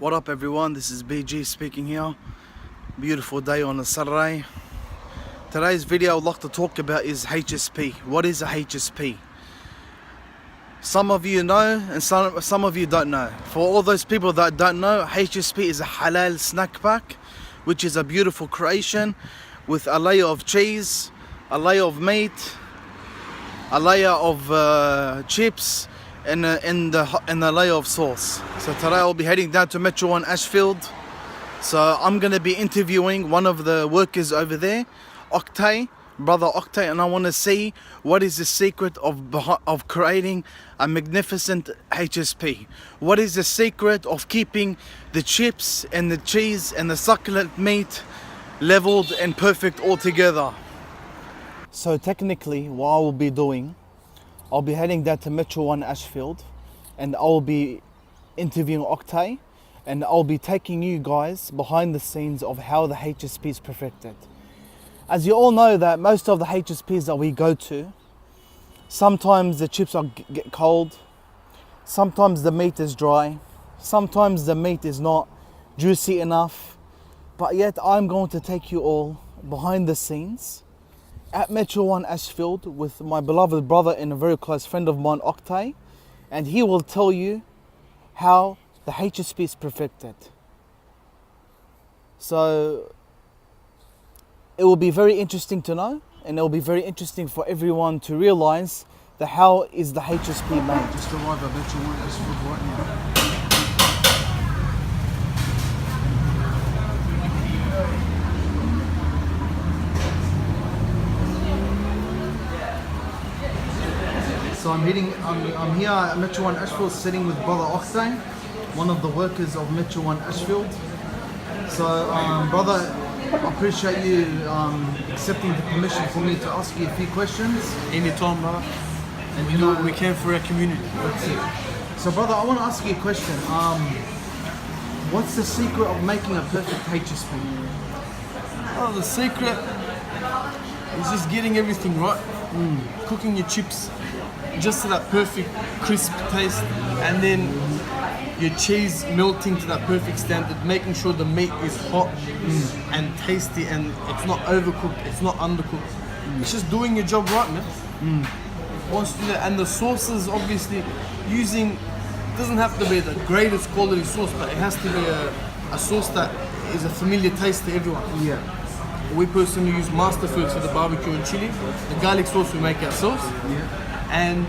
What up everyone, this is BG speaking here. Beautiful day on a Saturday. Today's video I'd like to talk about is HSP. What is a HSP? Some of you know and some of you don't know. For all those people that don't know, HSP is a Halal snack pack, which is a beautiful creation with a layer of cheese, a layer of meat, a layer of chips, and a layer of sauce. So today I'll be heading down to Metro 1 Ashfield. So I'm going to be interviewing one of the workers over there, brother Octay, and I want to see what is the secret of creating a magnificent HSP. What is the secret of keeping the chips and the cheese and the succulent meat leveled and perfect all together? So technically what I will be doing, I'll be heading down to Metro 1 Ashfield and I'll be interviewing Octay, and I'll be taking you guys behind the scenes of how the HSP is perfected. As you all know that most of the HSPs that we go to, sometimes the chips get cold, sometimes the meat is dry, sometimes the meat is not juicy enough, but yet I'm going to take you all behind the scenes at Metro 1 Ashfield with my beloved brother and a very close friend of mine, Octay, and he will tell you how the HSP is perfected. So it will be very interesting to know, and it will be very interesting for everyone to realize that how is the HSP made. Just arrived at Metro 1 Ashfield right now. So I'm here at Metro 1 Ashfield, sitting with brother Octay, one of the workers of Metro 1 Ashfield. So brother, I appreciate you accepting the permission for me to ask you a few questions. Anytime, brother. And we do what we can for our community. That's it. So brother, I want to ask you a question. What's the secret of making a perfect HSP? Oh, the secret is just getting everything right. Cooking your chips just to that perfect crisp taste, and then your cheese melting to that perfect standard, making sure the meat is hot and tasty, and it's not overcooked, it's not undercooked. It's just doing your job right, man. Once you do that, and the sauces, obviously, doesn't have to be the greatest quality sauce, but it has to be a sauce that is a familiar taste to everyone. Yeah. We personally use Master Foods for the barbecue and chili. The garlic sauce we make ourselves. Yeah. And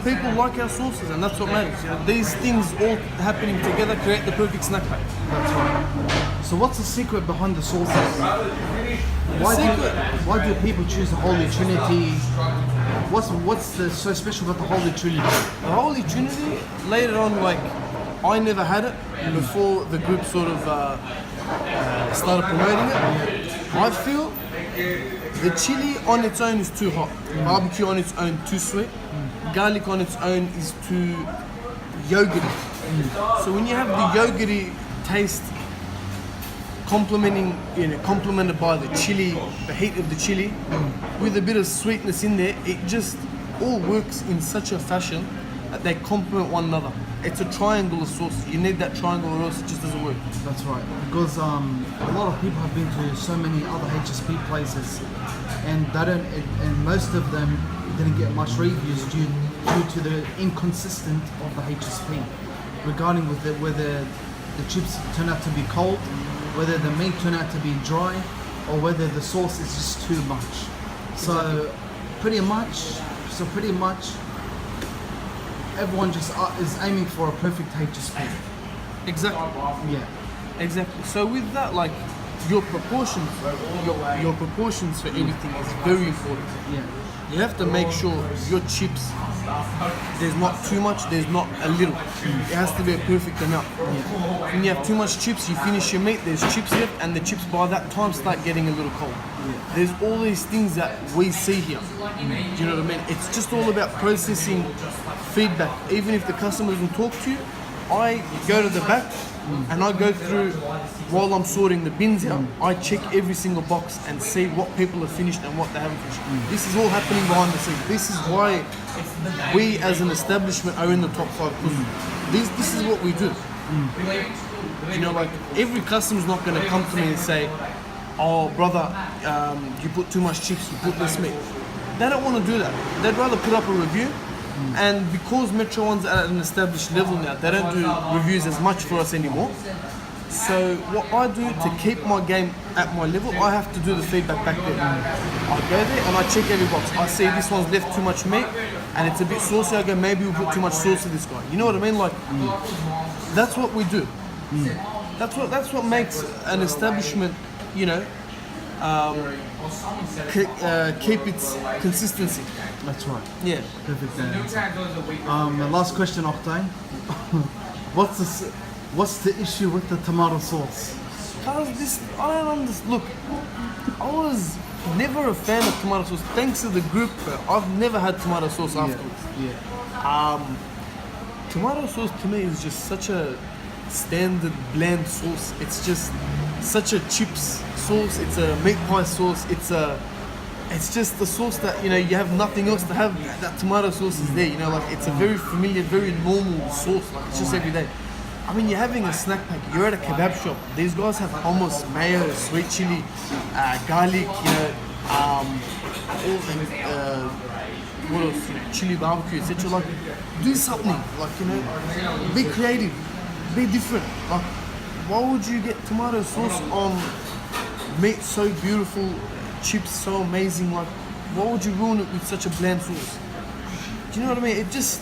people like our sauces, and that's what matters. These things all happening together create the perfect snack pack. That's right. So what's the secret behind the sauces? Why do people choose the Holy Trinity? What's so special about the Holy Trinity? The Holy Trinity, later on, I never had it before the group sort of started promoting it. I feel the chili on its own is too hot, barbecue on its own too sweet, garlic on its own is too yogurty. So when you have the yogurty taste complemented by the chili, the heat of the chili, with a bit of sweetness in there, it just all works in such a fashion that they complement one another. It's a triangle of sauce. You need that triangle or else it just doesn't work. That's right. Because a lot of people have been to so many other HSP places, and most of them didn't get much reviews due to the inconsistent of the HSP, regarding whether the chips turn out to be cold, whether the meat turn out to be dry, or whether the sauce is just too much. So pretty much everyone just is aiming for a perfect HSP. Exactly. Yeah. Exactly. So with that, your proportions for everything is very important. Yeah. You have to make sure your chips, there's not too much, there's not a little. It has to be a perfect amount. Yeah. When you have too much chips, you finish your meat, there's chips left, and the chips by that time start getting a little cold. Yeah. There's all these things that we see here. Do you know what I mean? It's just all about processing feedback. Even if the customer doesn't talk to you, I go to the back and I go through, while I'm sorting the bins out, I check every single box and see what people have finished and what they haven't finished. This is all happening behind the scenes. This is why we as an establishment are in the top 5. This is what we do. You know, like every customer's not gonna come to me and say, "Oh, brother, you put too much chips, you put this meat." They don't want to do that. They'd rather put up a review. And because Metro One's at an established level now, they don't do reviews as much for us anymore. So what I do to keep my game at my level, I have to do the feedback back there. I go there and I check every box. I see this one's left too much meat and it's a bit saucy. I go, maybe we put too much sauce to this guy. You know what I mean? Like, that's what we do. That's what makes an establishment, you know, keep its consistency. That's right. Yeah. Perfect. The last question, Octane. What's the issue with the tomato sauce? Cause this, I don't understand. Look, I was never a fan of tomato sauce. Thanks to the group, I've never had tomato sauce afterwards. Yeah. Tomato sauce to me is just such a standard bland sauce. It's just such a chips sauce. It's a meat pie sauce. It's just the sauce that, you know, you have nothing else to have. That tomato sauce is there. You know, like it's a very familiar, very normal sauce. Like it's just every day. I mean, you're having a snack pack. You're at a kebab shop. These guys have hummus, mayo, sweet chili, garlic. You know, all the what else? You know, chili barbecue, etc. Like, do something. Like, you know, be creative, be different. Like, why would you get tomato sauce on meat so beautiful, chips so amazing? Like, why would you ruin it with such a bland sauce? Do you know what I mean? It just,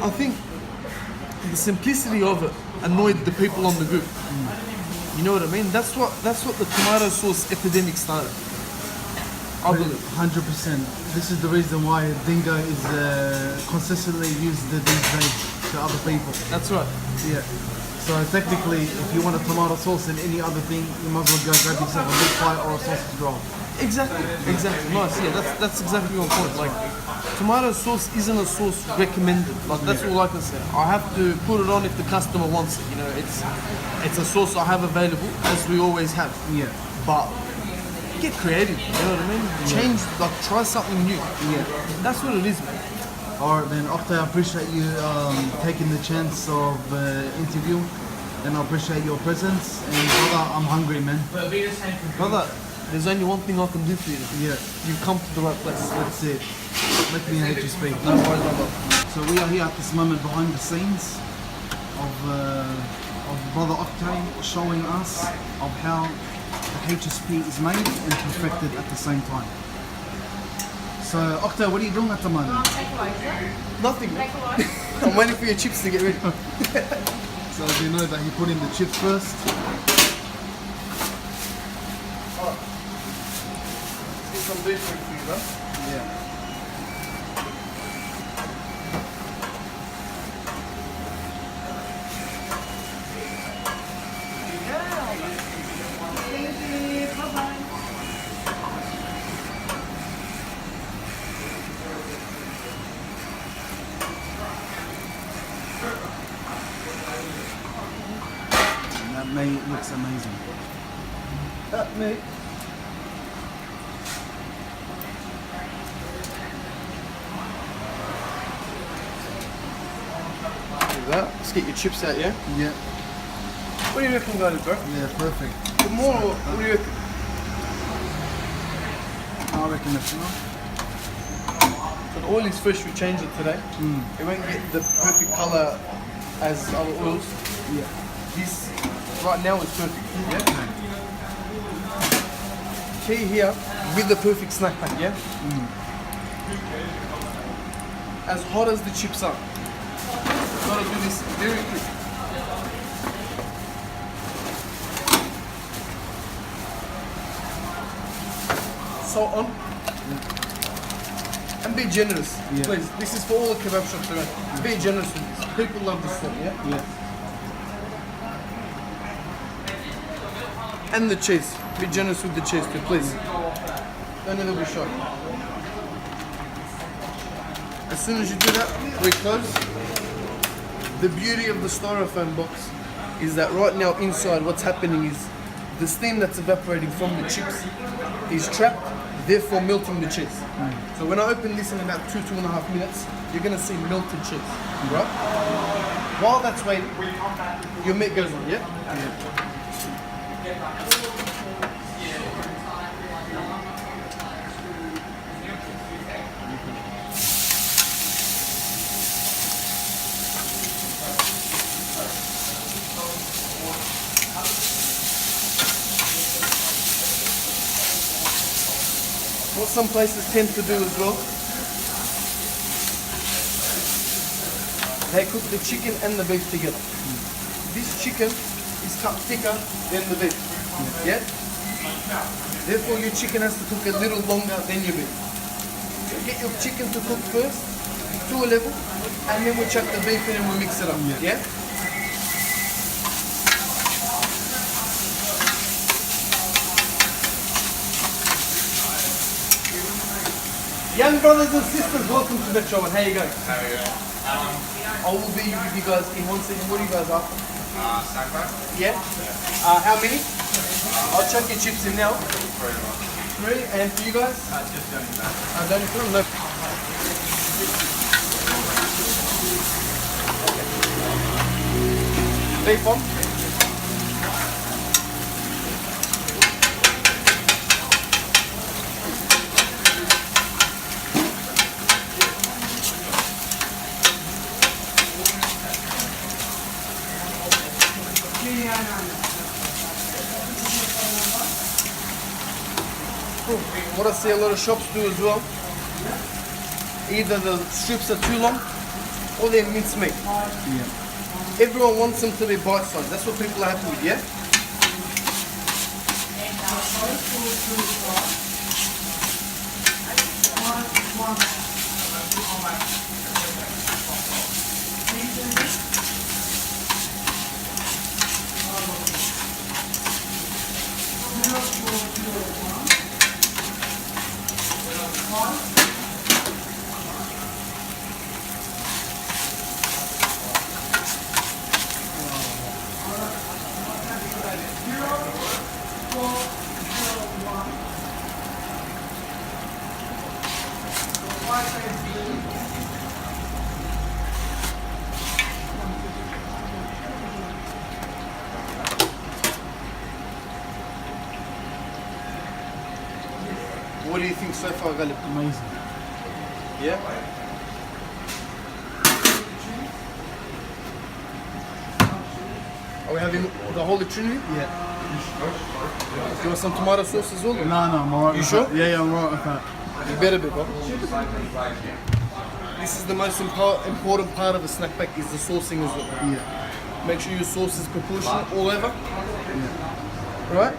I think the simplicity of it annoyed the people on the group. You know what I mean? That's what the tomato sauce epidemic started. I believe. 100%. This is the reason why Dingo is consistently used these days to other people. That's right. Yeah. So technically, if you want a tomato sauce in any other thing, you might as well go grab yourself a meat pie or a sausage roll. Exactly. Nice. Yeah, that's exactly my point. Like, tomato sauce isn't a sauce recommended. Like, that's all I can say. I have to put it on if the customer wants it. You know, it's a sauce I have available, as we always have. Yeah. But get creative. You know what I mean? Change. Like, try something new. Yeah. That's what it is, man. Alright then, Octay, I appreciate you taking the chance of interview, and I appreciate your presence. And brother, I'm hungry, man. Brother, there's only one thing I can do for you. Yeah. You've come to the right place. That's it. Let me hear you speak. No worries, brother. So we are here at this moment behind the scenes of brother Octay showing us of how the HSP is made and perfected at the same time. So Octay, what are you doing at the moment? Nothing, man. I'm waiting for your chips to get ready. So do you know that he put in the chips first? Get some beef for you, bro. Yeah. That meat looks amazing. That meat. That. Let's get your chips out, yeah? Yeah. What do you reckon, guys, bro? Yeah, perfect. The more, what do you reckon? I reckon that's enough. So the oil is fresh, we changed it today. It won't get the perfect colour as other oils. Yeah. This right now is perfect. Yeah? Key here with the perfect snack pack, yeah? As hot as the chips are. Gotta do this very quick. Salt on. And be generous, Yeah. please. This is for all the kebab shops around. Be generous with this. People love this stuff, yeah? Yeah. And the cheese. Be generous with the cheese too, please. Don't ever be shy. As soon as you do that, we close. The beauty of the styrofoam box is that right now inside what's happening is the steam that's evaporating from the chips is trapped, therefore melting the cheese. So when I open this in about 2.5 minutes, you're gonna see melted cheese, right? While that's waiting, your meat goes on, yeah? What some places tend to do as well, they cook the chicken and the beef together. This chicken is cut thicker than the beef. Yeah? Therefore your chicken has to cook a little longer than your beef. So get your chicken to cook first to a level, and then we chuck the beef in and we mix it up. Yeah? Young brothers and sisters, welcome to Metro One. How you going? How are you? I will be with you guys in 1 second. What are you guys after? Snack. Yeah? How many? I'll chuck your chips in now. 3, and for you guys? Just going back. Don't you put them? No. Beef on. What I see a lot of shops do as well, either the strips are too long or they're mincemeat. Yeah. Everyone wants them to be bite-sized. That's what people are happy with, yeah? What do you think so far, Galip? Amazing. Yeah? Are we having the Holy Trinity? Yeah. Do you want some tomato sauce as well? No, I'm alright. You with sure? that. Yeah, I'm alright with that. You better be, bro. This is the most important part of a snack pack, is the saucing as well. Yeah. Make sure your sauce is proportionate all over. Yeah. Right?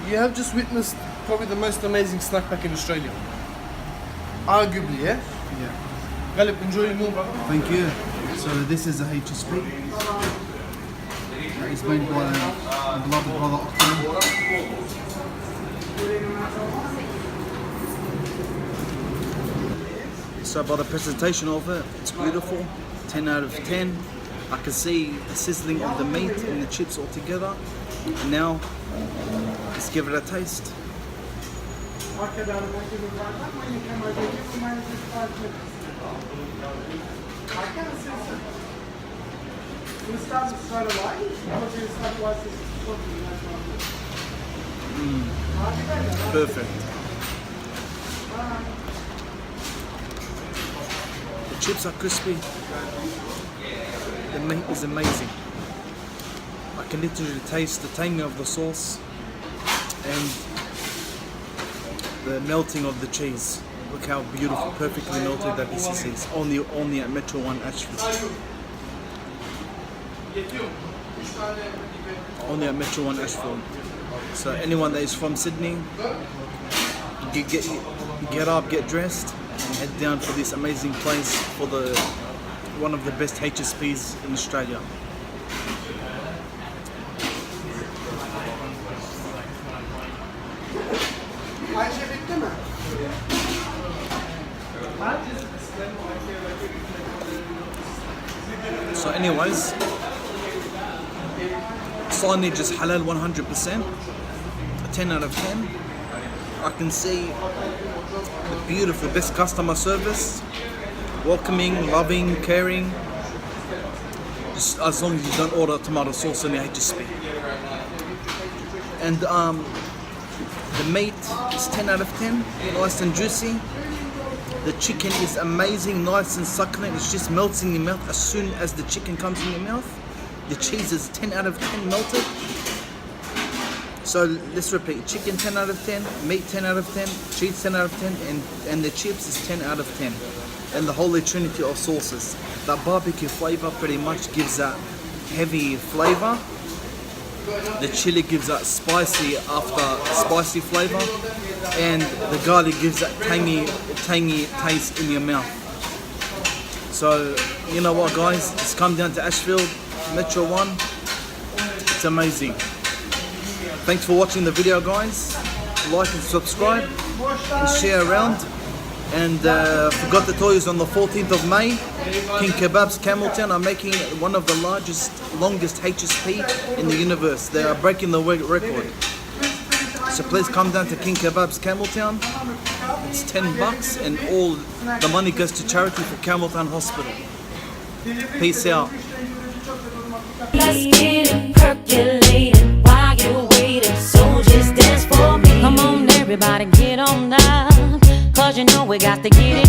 You have just witnessed probably the most amazing snack pack in Australia. Arguably, yeah? Yeah. Galip, enjoy your meal, brother. Thank you. So this is a HSP. It's made by a beloved brother Octane. So by the presentation of it, it's beautiful. 10 out of 10. I can see the sizzling of the meat and the chips all together. And now, let's give it a taste. Perfect. The chips are crispy. The meat is amazing. I can literally taste the tangy of the sauce and the melting of the cheese. Look how beautiful, perfectly melted that this is. Only at Metro One Ashfield. Only at Metro One Ashfield. So anyone that is from Sydney, get up, get dressed, and head down for this amazing place for one of the best HSPs in Australia. So anyways, signage is halal 100%, a 10 out of 10. I can see the beautiful, best customer service, welcoming, loving, caring, just as long as you don't order tomato sauce in the HSP. And the meat is 10 out of 10, nice and juicy. The chicken is amazing, nice and succulent. It just melts in your mouth as soon as the chicken comes in your mouth. The cheese is 10 out of 10 melted. So let's repeat, chicken 10 out of 10, meat 10 out of 10, cheese 10 out of 10, and the chips is 10 out of 10. And the holy trinity of sauces. That barbecue flavor pretty much gives that heavy flavor. The chili gives that spicy flavor, and the garlic gives that tangy taste in your mouth. So you know what, guys, just come down to Ashfield, Metro 1. It's amazing. Thanks for watching the video, guys. Like and subscribe and share around. And forgot to tell you, on the 14th of May, King Kebabs Cameltown are making one of the longest HSP in the universe. They are breaking the record. So please come down to King Kebabs Cameltown. It's $10 and all the money goes to charity for Cameltown Hospital. Peace out. Let's get it percolated while you're waiting. So just dance for me. Come on, everybody, get on now. 'Cause you know we got to get it.